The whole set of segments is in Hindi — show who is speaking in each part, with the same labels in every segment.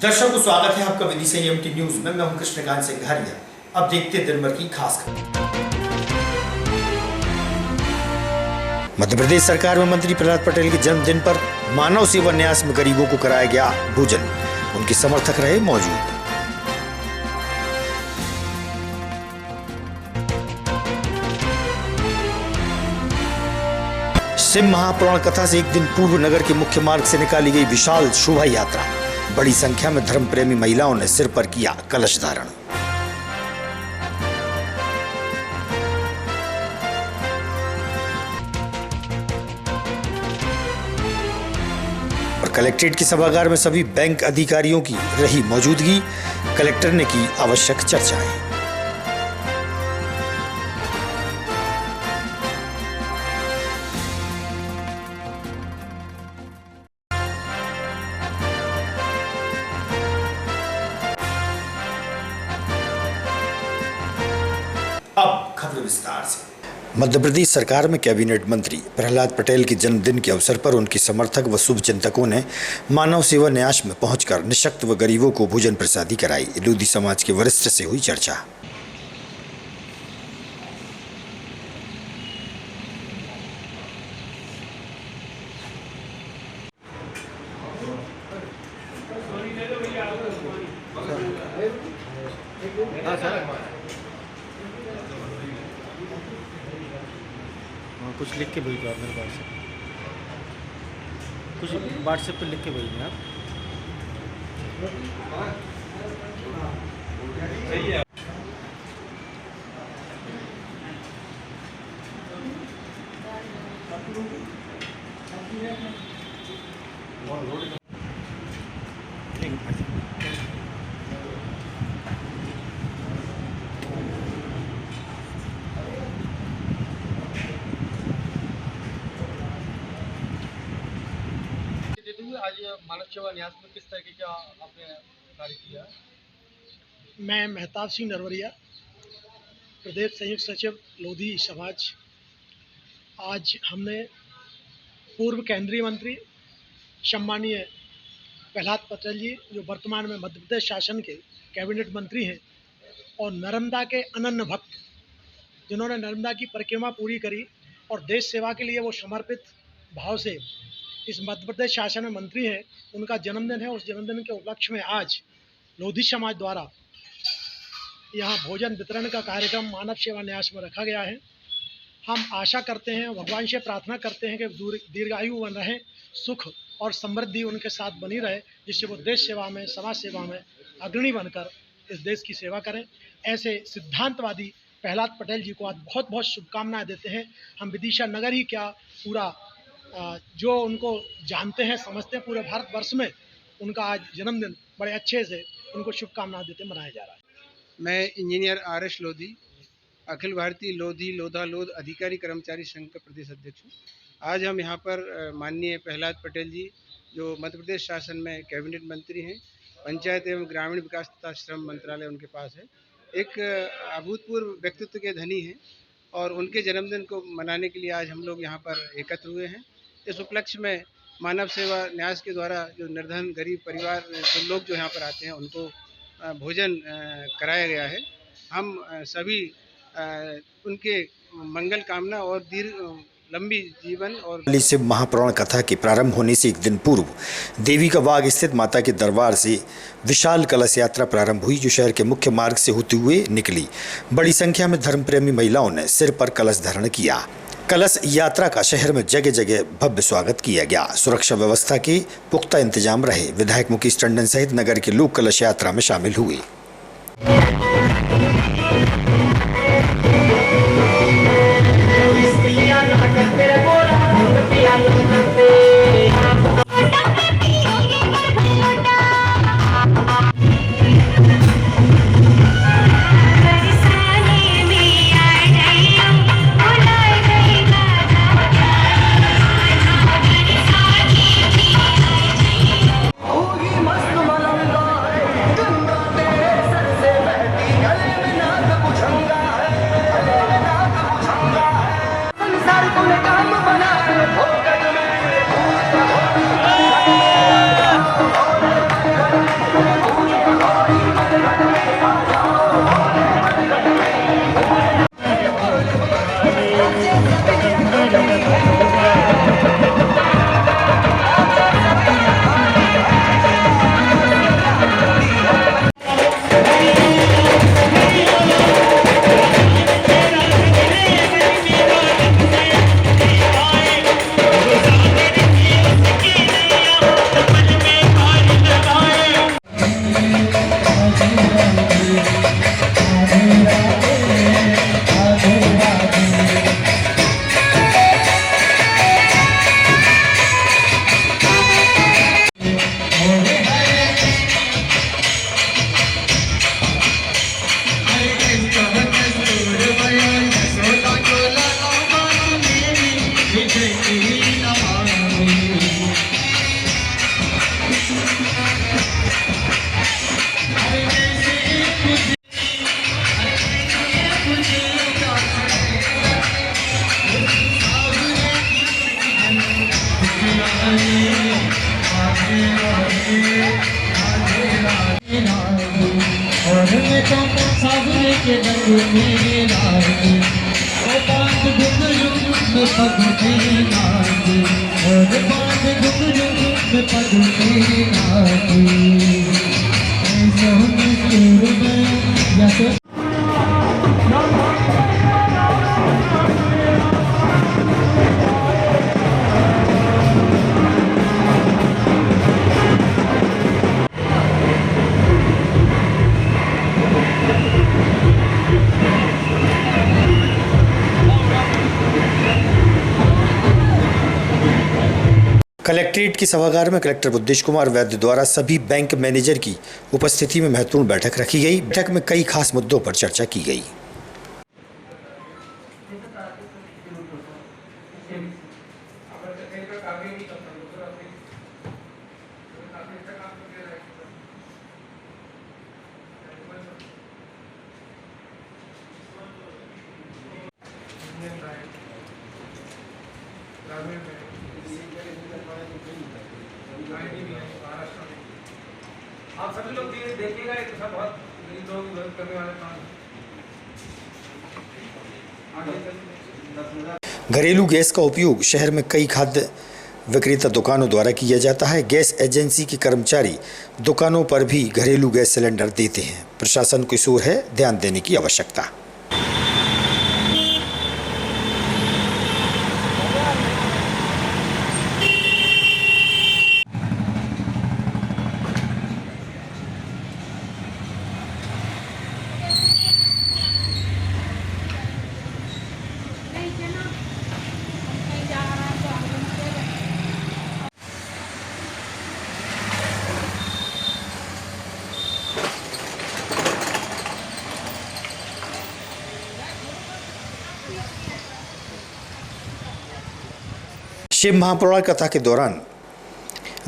Speaker 1: दर्शकों स्वागत है आपका विदिशा एमटी न्यूज में। मैं हूं कृष्णकांत सिंघारिया। अब देखते हैं दिन भर की खास खबर। मध्य प्रदेश सरकार में मंत्री प्रहलाद पटेल के जन्मदिन पर मानव सेवा न्यास में गरीबों को कराया गया भोजन। उनके समर्थक रहे मौजूद। शिव महापुराण कथा से एक दिन पूर्व नगर के मुख्य मार्ग से निकाली गई विशाल शोभा यात्रा। बड़ी संख्या में धर्म प्रेमी महिलाओं ने सिर पर किया कलश धारण। और कलेक्ट्रेट के सभागार में सभी बैंक अधिकारियों की रही मौजूदगी। कलेक्टर ने की आवश्यक चर्चाएं। अब खबर विस्तार से। मध्य प्रदेश सरकार में कैबिनेट मंत्री प्रहलाद पटेल के जन्मदिन के अवसर पर उनके समर्थक व शुभचिंतकों ने मानव सेवा न्यास में पहुंचकर निःशक्त व गरीबों को भोजन प्रसादी कराई। लोधी समाज के वरिष्ठ से हुई चर्चा।
Speaker 2: कुछ लिख के भेज दो आप मेरे पास से, कुछ व्हाट्सएप पे लिख के भेज दें आप।
Speaker 3: आज मानव सेवा न्यास में किस तरह का आपने कार्य किया?
Speaker 4: मैं मेहताब सिंह नरवरिया, प्रदेश संयुक्त सचिव लोधी समाज। आज हमने पूर्व केंद्रीय मंत्री सम्मानीय प्रहलाद पटेल जी, जो वर्तमान में मध्य प्रदेश शासन के कैबिनेट मंत्री हैं और नर्मदा के अनन्य भक्त, जिन्होंने नर्मदा की परिक्रमा पूरी करी और देश सेवा के लिए वो समर्पित भाव से इस मध्य प्रदेश शासन में मंत्री हैं, उनका जन्मदिन है। उस जन्मदिन के उपलक्ष्य में आज लोधी समाज द्वारा यहाँ भोजन वितरण का कार्यक्रम मानव सेवा न्यास में रखा गया है। हम आशा करते हैं, भगवान से प्रार्थना करते हैं कि दीर्घायु बन रहें, सुख और समृद्धि उनके साथ बनी रहे, जिससे वो देश सेवा में, समाज सेवा में अग्रणी बनकर इस देश की सेवा करें। ऐसे सिद्धांतवादी प्रहलाद पटेल जी को आज बहुत बहुत शुभकामनाएं देते हैं। हम विदिशा नगर ही क्या, पूरा जो उनको जानते हैं, समझते हैं, पूरे भारतवर्ष में उनका आज जन्मदिन बड़े अच्छे से उनको शुभकामनाएं देते मनाया जा रहा है।
Speaker 3: मैं इंजीनियर आर.एस. लोधी, अखिल भारतीय लोधी लोधा लोध अधिकारी कर्मचारी संघ का प्रदेश अध्यक्ष हूँ। आज हम यहाँ पर माननीय प्रहलाद पटेल जी, जो मध्य प्रदेश शासन में कैबिनेट मंत्री हैं, पंचायत एवं ग्रामीण विकास तथा श्रम मंत्रालय उनके पास है, एक अभूतपूर्व व्यक्तित्व के धनी हैं और उनके जन्मदिन को मनाने के लिए आज हम लोग यहाँ पर एकत्र हुए हैं। इस उपलक्ष्य में मानव सेवा न्यास के द्वारा जो निर्धन गरीब परिवार के लोग जो यहाँ पर आते हैं, उनको भोजन कराया गया है। हम सभी उनके मंगल कामना और लंबी जीवन और
Speaker 1: शिव महापुराण कथा के प्रारंभ होने से एक दिन पूर्व देवी का बाग स्थित माता के दरबार से विशाल कलश यात्रा प्रारंभ हुई, जो शहर के मुख्य मार्ग से होते हुए निकली। बड़ी संख्या में धर्म प्रेमी महिलाओं ने सिर पर कलश धारण किया। कलश यात्रा का शहर में जगह जगह भव्य स्वागत किया गया। सुरक्षा व्यवस्था के पुख्ता इंतजाम रहे। विधायक मुकेश टंडन सहित नगर के लोग कलश यात्रा में शामिल हुए।
Speaker 5: और मैं तो सावरे के रंग में लागी, ओ बात घुंघरू में पग में लागी, और बात घुंघरू में पग में लागी, ऐसा सुर में या तो
Speaker 1: कलेक्ट्रेट के सभागार में कलेक्टर बुद्धेश कुमार वैद्य द्वारा सभी बैंक मैनेजर की उपस्थिति में महत्वपूर्ण बैठक रखी गई। बैठक में कई खास मुद्दों पर चर्चा की गई।
Speaker 6: आप सभी लोग देखिएगा, ये सब बहुत लोग विरोध करने वाले काम।
Speaker 1: घरेलू गैस का उपयोग शहर में कई खाद्य विक्रेता दुकानों द्वारा किया जाता है। गैस एजेंसी के कर्मचारी दुकानों पर भी घरेलू गैस सिलेंडर देते हैं। प्रशासन को इस ओर है ध्यान देने की आवश्यकता। शिव महापुराण कथा के दौरान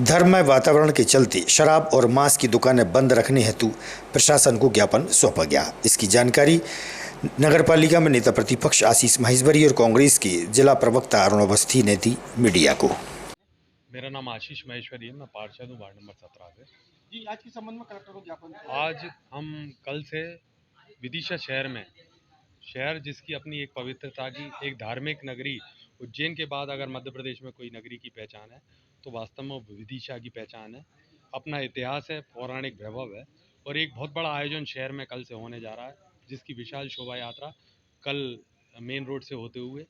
Speaker 1: धर्ममय वातावरण के चलते शराब और मांस की दुकानें बंद रखने हेतु प्रशासन को ज्ञापन सौंपा गया। इसकी जानकारी नगरपालिका में नेता प्रतिपक्ष आशीष महेश्वरी और कांग्रेस के जिला प्रवक्ता अरुण अवस्थी ने दी मीडिया को।
Speaker 7: मेरा नाम आशीष महेश्वरी है, मैं पार्षद हूँ वार्ड नंबर 17 से।
Speaker 2: जी, आज के संबंध में कलेक्टर को ज्ञापन।
Speaker 7: आज हम कल से विदिशा शहर जिसकी अपनी एक पवित्रता की एक धार्मिक नगरी उज्जैन के बाद अगर मध्य प्रदेश में कोई नगरी की पहचान है तो वास्तव में विदिशा की पहचान है। अपना इतिहास है, पौराणिक वैभव है और एक बहुत बड़ा आयोजन शहर में कल से होने जा रहा है, जिसकी विशाल शोभा यात्रा कल मेन रोड से होते हुए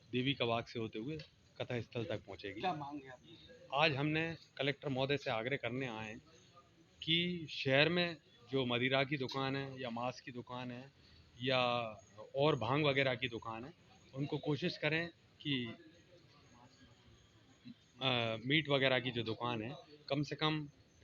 Speaker 7: देवी का बाग से होते हुए कथा स्थल तक पहुंचेगी।
Speaker 2: क्या मांग है आपकी?
Speaker 7: आज हमने कलेक्टर महोदय से आग्रह करने आए हैं कि शहर में जो मदिरा की दुकान है या मांस की दुकान है या और भांग वगैरह की दुकान है, उनको कोशिश करें कि मीट वगैरह की जो दुकान है कम से कम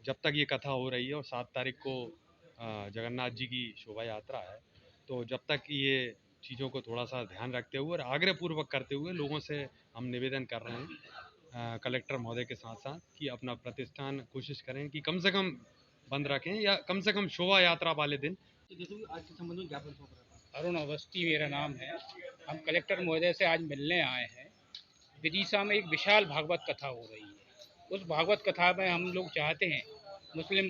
Speaker 7: जब तक ये कथा हो रही है और 7 तारीख को जगन्नाथ जी की शोभा यात्रा है, तो जब तक ये चीज़ों को थोड़ा सा ध्यान रखते हुए और आग्रहपूर्वक करते हुए लोगों से हम निवेदन कर रहे हैं कलेक्टर महोदय के साथ साथ कि अपना प्रतिष्ठान कोशिश करें कि कम से कम बंद रखें या कम से कम शोभा यात्रा वाले दिन।
Speaker 2: आज के संबंध में ज्ञापन सौंप रहा था।
Speaker 3: अरुण अवस्थी मेरा नाम है। हम कलेक्टर महोदय से आज मिलने आए हैं। विदिशा में एक विशाल भागवत कथा हो रही है। उस भागवत कथा में हम लोग चाहते हैं, मुस्लिम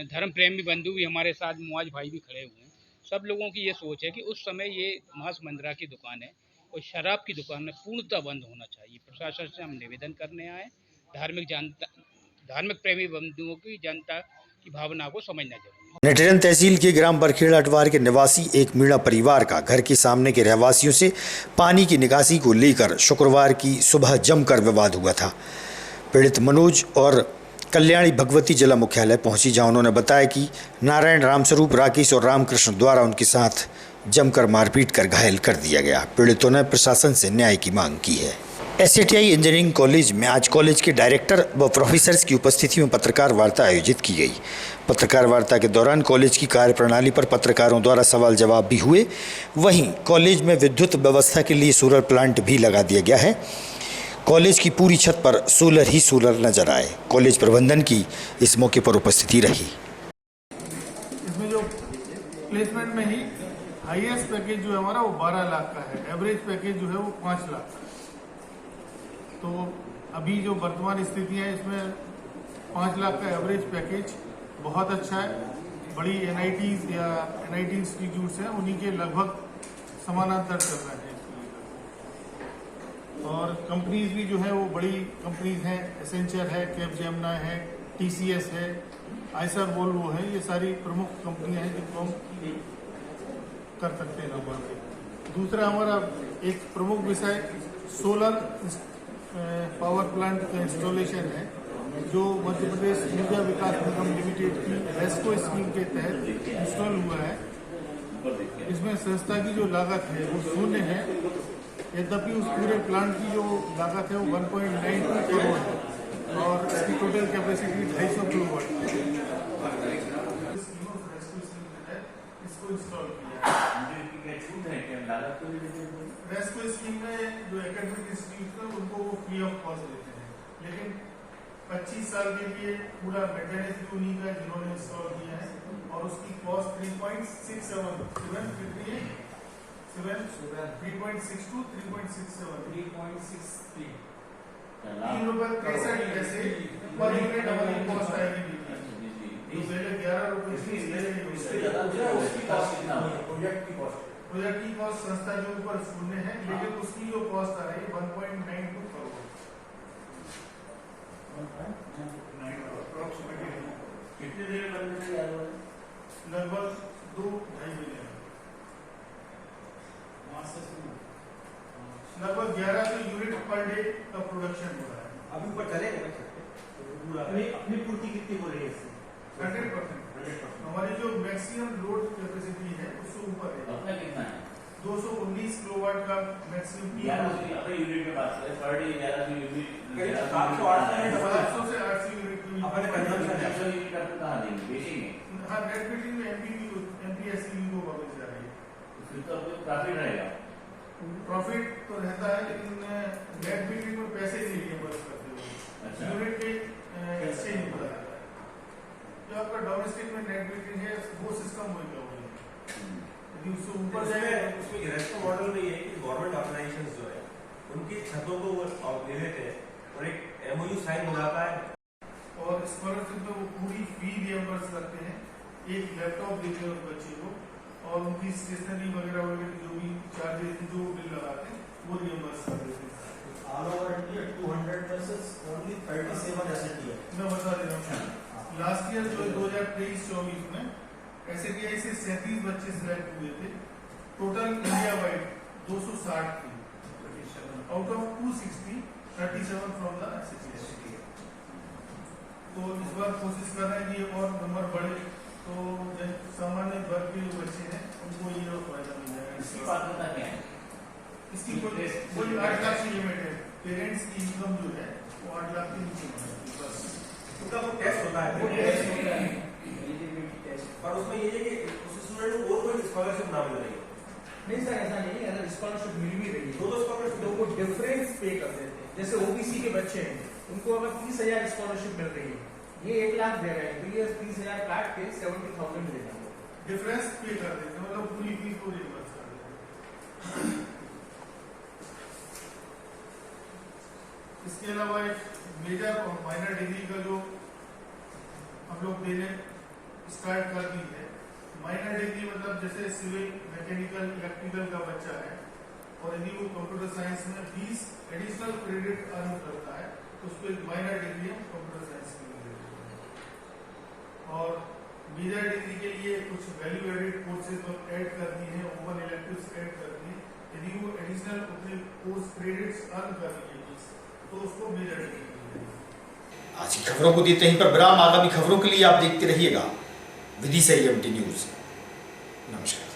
Speaker 3: धर्म प्रेमी बंधु भी हमारे साथ, मुआज भाई भी खड़े हुए हैं, सब लोगों की ये सोच है कि उस समय ये मांस मंदिरा की दुकान है और शराब की दुकान में पूर्णतः बंद होना चाहिए। प्रशासन से हम निवेदन करने आए, धार्मिक प्रेमी बंधुओं की जनता की भावना को समझना जरूरी है।
Speaker 1: नेटरन तहसील के ग्राम बरखेड़ा अटवार के निवासी एक मीणा परिवार का घर के सामने के रहवासियों से पानी की निकासी को लेकर शुक्रवार की सुबह जमकर विवाद हुआ था। पीड़ित मनोज और कल्याणी भगवती जिला मुख्यालय पहुंची, जहां उन्होंने बताया कि नारायण, रामस्वरूप, राकेश और रामकृष्ण द्वारा उनके साथ जमकर मारपीट कर घायल कर दिया गया। पीड़ितों ने प्रशासन से न्याय की मांग की है। एसएटीआई इंजीनियरिंग कॉलेज में आज कॉलेज के डायरेक्टर व प्रोफेसर्स की उपस्थिति में पत्रकार वार्ता आयोजित की गई। पत्रकार वार्ता के दौरान कॉलेज की कार्यप्रणाली पर पत्रकारों द्वारा सवाल जवाब भी हुए। वहीं कॉलेज में विद्युत व्यवस्था के लिए सोलर प्लांट भी लगा दिया गया है। कॉलेज की पूरी छत पर सोलर ही सोलर नजर आए। कॉलेज प्रबंधन की इस मौके पर उपस्थिति रही।
Speaker 8: इसमें जो प्लेसमेंट में ही हाईएस्ट पैकेज जो है हमारा वो 12 लाख का है, एवरेज पैकेज जो है वो 5 लाख। तो अभी जो वर्तमान स्थिति है इसमें 5 लाख का एवरेज पैकेज बहुत अच्छा है। बड़ी NITs या NIT इंस्टीट्यूट्स हैं, उन्हीं के लगभग समानांतर चल रहे हैं इसको लेकर। और कंपनीज भी जो है वो बड़ी कंपनीज हैं, एसेंचर है, कैपजेमिनी है, TCS है, आइसर वोल्वो है, ये सारी प्रमुख कंपनियां हैं जिनको हम कर सकते हैं नंबर। दूसरा हमारा एक प्रमुख विषय सोलर पावर प्लांट का इंस्टॉलेशन है, जो मध्य प्रदेश ऊर्जा विकास निगम लिमिटेड की रेस्को स्कीम के तहत इंस्टॉल हुआ है। इसमें संस्था की जो लागत है वो शून्य है, यद्यपि उस पूरे प्लांट की जो लागत है वो 1.92 करोड़ है और इसकी टोटल कैपेसिटी 250 किलोवाट है। इसको इंस्टॉल किया रेस्को स्कीम में जो एकेडमिक इंस्टीट्यूट है उनको वो फ्री ऑफ कॉस्ट देते हैं, लेकिन 25 साल के लिए पूरा मेंटेनेंस भी उन्हीं का जिन्होंने इंस्टॉल किया है और उसकी कॉस्ट 3.62 3.63 ₹3.63 पर यूनिट हमारी कॉस्ट आएगी। तो पहले 11 रुपए प्रोजेक्ट की कॉस्ट संस्था के ऊपर शून्य है, लेकिन उसकी जो कॉस्ट आ रही है 1.92 करोड़
Speaker 9: कितने देर बनने से
Speaker 8: लगभग 2-2.5 मिलियन, लगभग 1100 यूनिट पर डे का प्रोडक्शन हो रहा है।
Speaker 2: अभी ऊपर चलेगा अपनी पूर्ति कितनी हो रही है?
Speaker 8: 100%। हमारी जो मैक्सिमम लोड कैपेसिटी है उससे ऊपर है।
Speaker 9: अपना कितना है?
Speaker 8: 219 किलोवाट का मैक्सिमम।
Speaker 9: 1100 यूनिट में बात करें, पर डे 1100 यूनिट,
Speaker 8: 700 से 800 यूनिट की
Speaker 2: अपने कंजम्पशन
Speaker 9: 800 यूनिट आपको कहाँ देंगे, बेचेंगे?
Speaker 8: हाँ, नेट मीटिंग में MPSCV को वापस जा रही है,
Speaker 9: फिर तो आपको प्रॉफिट रहेगा।
Speaker 8: प्रॉफिट तो रहता है, लेकिन नेट मीटिंग में पैसे नहीं रियम्बर्स करते हो, यूनिट पे एक्सचेंज होता है। जो आपका डोमेस्टिक में नेट मीटिंग है वो सिस्टम वही का वही है, यदि उससे ऊपर जाए
Speaker 2: उसमें रेस्को मॉडल में ये है कि गवर्नमेंट ऑर्गेनाइजेशंस जो है उनकी छतों को वो ले लेते हैं और एक MOU साइन हो जाता है
Speaker 8: और स्कॉलरशिप में वो पूरी फी रियम्बर्स करते हैं। एक लैपटॉप देते हैं उस बच्चे को और उनकी स्टेशनरी वगैरह वगैरह जो भी चार्जेस जो बिल लगाते हैं वो रियम्बर्स कर देते हैं।
Speaker 2: All over India 200 versus only 37 SAT है।
Speaker 8: मैं बता दे रहा हूँ, लास्ट ईयर जो 2023-24 में SATI से 37 बच्चे सिलेक्ट हुए थे। टोटल इंडिया वाइड 260 थे, out of 260 37 from the SATI। तो इस बार कोशिश कर रहे हैं कि और नंबर बढ़े, तो सामान्य वर्ग के जो बच्चे हैं उनको ये फायदा मिल जाएगा।
Speaker 9: इसकी पात्रता क्या है?
Speaker 8: इसकी कोई 8 लाख की लिमिट है। पेरेंट्स की इनकम जो है वो 8 लाख के नीचे होना चाहिए बस।
Speaker 2: उनका वो टेस्ट होता है,
Speaker 8: वो टेस्ट होता है
Speaker 2: और उसमें ये है कि उस स्टूडेंट को और कोई स्कॉलरशिप ना मिल रही है।
Speaker 10: नहीं सर, ऐसा नहीं है। अगर स्कॉलरशिप मिल भी रही है
Speaker 2: दो स्कॉलरशिप
Speaker 10: तो वो डिफरेंस पे कर देते हैं। जैसे OBC के बच्चे हैं, उनको अगर 30,000 स्कॉलरशिप मिल रही है, ये 1 लाख दे रहे हैं, तो ये 30,000 काट के 70,000 देना होगा।
Speaker 8: डिफरेंस पे कर देते हैं, मतलब पूरी फीस को रिवर्स कर देते हैं। इसके अलावा एक मेजर और माइनर डिग्री का जो हम लोग देने स्टार्ट कर दी है। माइनर डिग्री मतलब जैसे सिविल, मैकेनिकल, इलेक्ट्रिकल का बच्चा है और यदि वो कंप्यूटर साइंस में 20 एडिशनल क्रेडिट अर्न करता है तो उसको एक माइनर डिग्री हम कंप्यूटर साइंस की देते हैं। और मेजर डिग्री के लिए कुछ वैल्यू एडेड कोर्सेज ऐड कर दी है, ओपन इलेक्टिव्स ऐड कर दी है। यदि वो एडिशनल अपने कोर्स क्रेडिट्स अर्न कर रही है तो उसको मेजर डिग्री।
Speaker 1: आज की खबरों को देते हैं पर विराम। आगामी खबरों के लिए आप देखते रहिएगा विदिशा EMT न्यूज। नमस्कार।